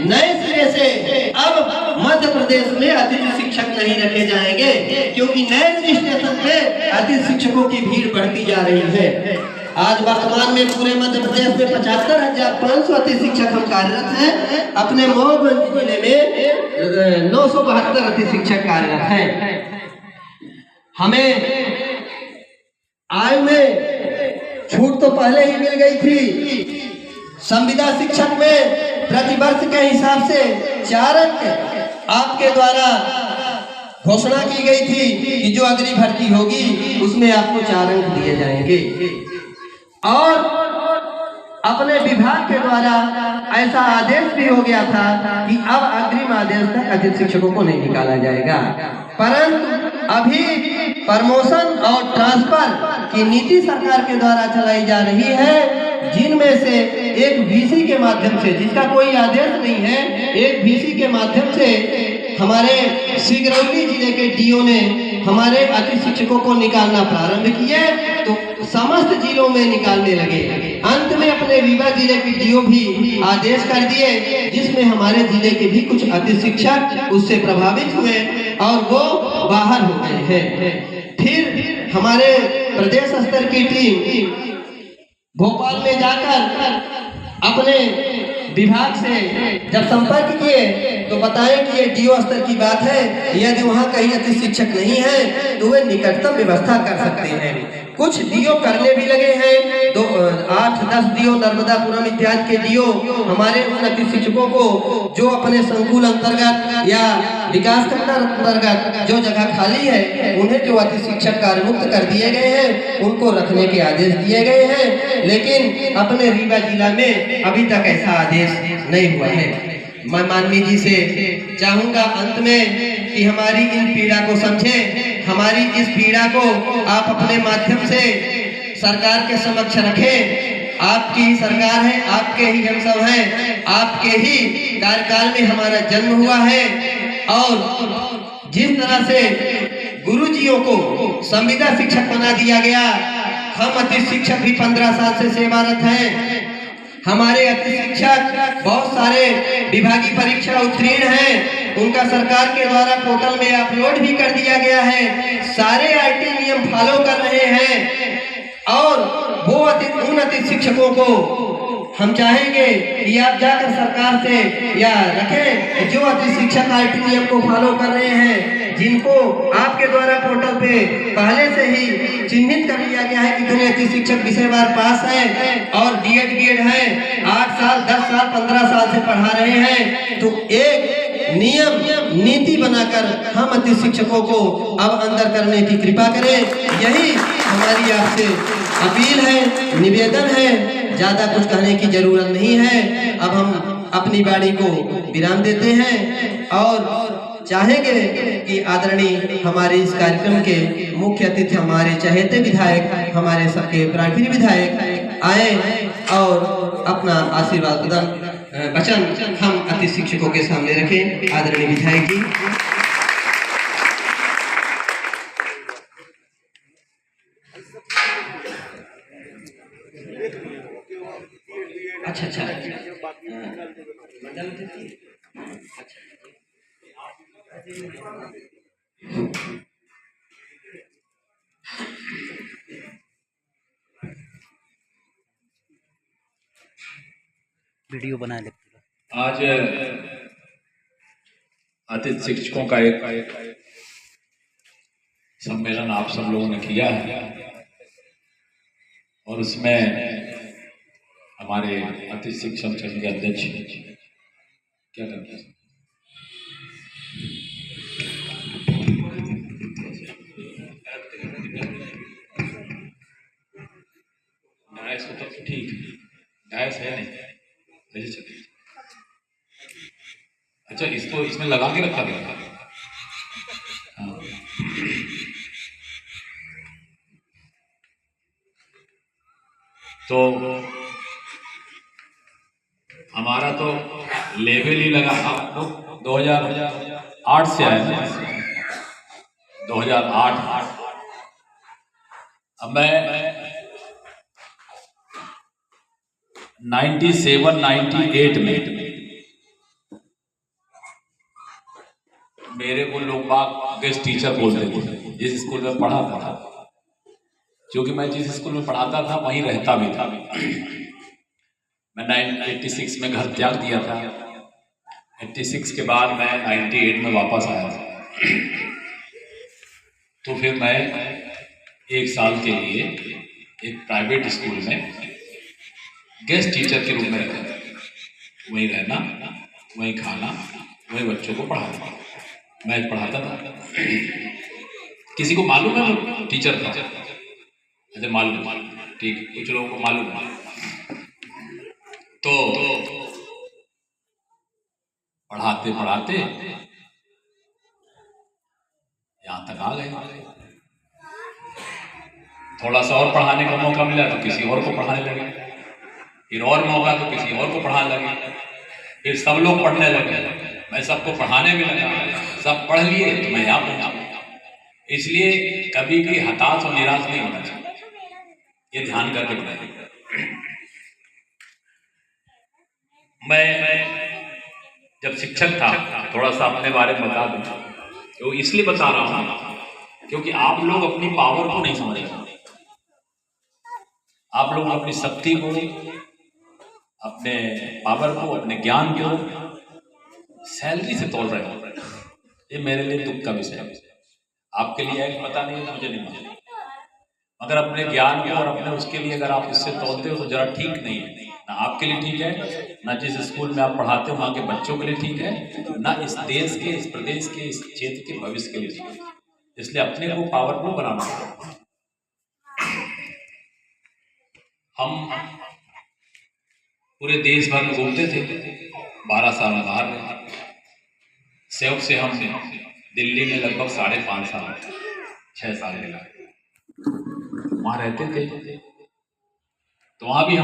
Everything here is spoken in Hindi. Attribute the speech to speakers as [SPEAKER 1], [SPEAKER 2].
[SPEAKER 1] नए सिरे से अब मध्य प्रदेश में अतिथि शिक्षक नहीं रखे जाएंगे, क्योंकि नए रजिस्ट्रेशन पे अतिथि शिक्षकों की भीड़ बढ़ती जा रही है। आज वर्तमान में पूरे मध्य प्रदेश में 75,500 अतिथि शिक्षक हम कार्यरत हैं। अपने महोगंज जिले में 972 अतिथि शिक्षक कार्यरत हैं। हमें आयु में छूट तो पहले ही मिल गई थी। संविदा शिक्षक में प्रति वर्ष के हिसाब से 4 अंक आपके द्वारा घोषणा की गई थी कि जो अगली भर्ती होगी उसमें आपको 4 अंक दिए जाएंगे, और अपने विभाग के द्वारा ऐसा आदेश भी हो गया था कि अब अग्रिम आदेश तक अतिथि शिक्षकों को नहीं निकाला जाएगा। परंतु अभी प्रमोशन और ट्रांसफर की नीति सरकार के द्वारा चलाई जा रही है, जिनमें से एक वीसी के माध्यम से, जिसका कोई आदेश नहीं है, एक वीसी के माध्यम से हमारे सिगरौली जिले के डीओ ने हमारे अतिथि शिक्षकों को निकालना प्रारंभ किए, तो समस्त जिलों में निकालने लगे। अंत में अपने रीवा जिले के डीओ भी आदेश कर दिए, जिसमें हमारे जिले के भी कुछ अतिथि शिक्षक उससे प्रभावित हुए और वो बाहर हो गए हैं। फिर हमारे प्रदेश स्तर की टीम भोपाल में जाकर अपने विभाग से जब संपर्क किए तो बताएं कि ये डीओ स्तर की बात है, यदि वहाँ कहीं अतिथि शिक्षक नहीं है तो वे निकटतम व्यवस्था कर सकते हैं। कुछ डीओ करने भी लगे हैं, 8-10 डीओ नर्मदापुरम इत्यादि के डीओ हमारे उन अतिथि शिक्षकों को जो अपने संकुल अंतर्गत या विकास खंड अंतर्गत जो जगह खाली है उन्हें जो अतिथि शिक्षक कार्यमुक्त कर दिए गए हैं उनको रखने के आदेश दिए गए हैं, लेकिन अपने रीवा जिला में अभी तक ऐसा आदेश नहीं हुआ है। मैं माननीय जी से चाहूंगा अंत में कि हमारी इन पीड़ा को समझें, हमारी इस पीड़ा को आप अपने माध्यम से सरकार के समक्ष रखें। आपकी ही सरकार है, आपके ही हम सब हैं, आपके ही कार्यकाल में हमारा जन्म हुआ है, और जिस तरह से गुरुजियों को संविदा शिक्षक बना दिया गया, हम अतिथि शिक्षक भी 15 साल से सेवारत हैं। हमारे अतिथि शिक्षक बहुत सारे विभागीय परीक्षा उत्तीर्ण हैं, उनका सरकार के द्वारा पोर्टल में अपलोड भी कर दिया गया है, सारे आईटी नियम फॉलो कर रहे हैं, और वो उन अतिथि शिक्षकों को हम चाहेंगे कि आप जाकर सरकार से या रखें जो अतिथि शिक्षक आईटी नियम को फॉलो कर रहे हैं, जिनको आपके द्वारा पोर्टल पे पहले से ही चिन्हित कर लिया गया है कि कितने अतिथि शिक्षक विषयवार पास हैं और बीएड हैं, 8 साल 10 साल 15 साल से पढ़ा रहे हैं, तो एक नियम नीति बनाकर हम अतिथि शिक्षकों को अब अंदर करने की कृपा करें। यही हमारी आपसे अपील है, निवेदन है, ज्यादा कुछ कहने की जरूरत नहीं है। अब हम अपनी बाड़ी को विराम देते हैं और चाहेंगे कि आदरणीय हमारे इस कार्यक्रम के मुख्य अतिथि हमारे चहेते विधायक, हमारे सबके प्राणप्रिय विधायक आए और अपना आशीर्वाद वचन हम अतिथि शिक्षकों के सामने रखें। आदरणीय विधायक जी। अच्छा
[SPEAKER 2] वीडियो बना ले।
[SPEAKER 3] आज अतिथि शिक्षकों का एक सम्मेलन आप सब लोगों ने किया है, और उसमें हमारे अतिथि शिक्षक संघ के अध्यक्ष क्या करते हैं, डायस तो ठीक है, डायस है नहीं ऐसे चलिए। अच्छा, इसको इसमें लगा के रखा गया। हाँ। तो हमारा तो लेवल ही लगा, आप लोग 2008 से आए हैं, 2008। अब मैं 97-98 में मेरे को लोग बाग गेस्ट टीचर बोलते थे जिस स्कूल में पढ़ाता था, क्योंकि मैं जिस स्कूल में पढ़ाता था वहीं रहता भी था। मैं 1986 में घर त्याग दिया था। 86 के बाद मैं 98 में वापस आया था। तो फिर मैं 1 साल के लिए एक प्राइवेट स्कूल में गेस्ट टीचर के रूप में रहता, वहीं रहना, वहीं खाना, वहीं बच्चों को पढ़ाना। मैं पढ़ाता था। किसी को मालूम है वो टीचर था? अच्छा, मालूम, ठीक है, कुछ लोगों को मालूम है। तो पढ़ाते पढ़ाते यहाँ तक आ गए। थोड़ा सा और पढ़ाने का मौका मिला तो किसी और को पढ़ाने लगे, फिर और मौका तो किसी और को पढ़ाने लगे, फिर सब लोग पढ़ने लगे, मैं सबको पढ़ाने भी लगा। सब पढ़ लिए तो मैं यहाँ पहुंचा। इसलिए कभी भी हताश और निराश नहीं होना चाहिए, ये ध्यान करके पढ़ाइए। मैं जब शिक्षक था, थोड़ा सा अपने बारे में बता दूं, तो इसलिए बता रहा हूं क्योंकि आप लोग अपनी पावर को नहीं समझ रहे। आप लोग अपनी शक्ति को, अपने पावर को, अपने ज्ञान को सैलरी से तोल रहे हो। ये मेरे लिए दुख का विषय है। आपके लिए है पता नहीं, मुझे नहीं मालूम, मगर अपने ज्ञान को और अपने उसके लिए अगर आप इससे तोलते हो तो जरा ठीक नहीं है। ना आपके लिए ठीक है, ना जिस स्कूल में आप पढ़ाते हो वहाँ के बच्चों के लिए ठीक है, ना इस देश के, इस प्रदेश के, इस क्षेत्र के भविष्य के लिए ठीक है। इसलिए अपने को पावरफुल बनाना है। हम पूरे देश भर में घूमते थे, 12 साल बाहर रहे। सेवक से हम दिल्ली में लगभग 5.5 साल, 6 साल के लगे वहाँ रहते थे। तो वहाँ भी हम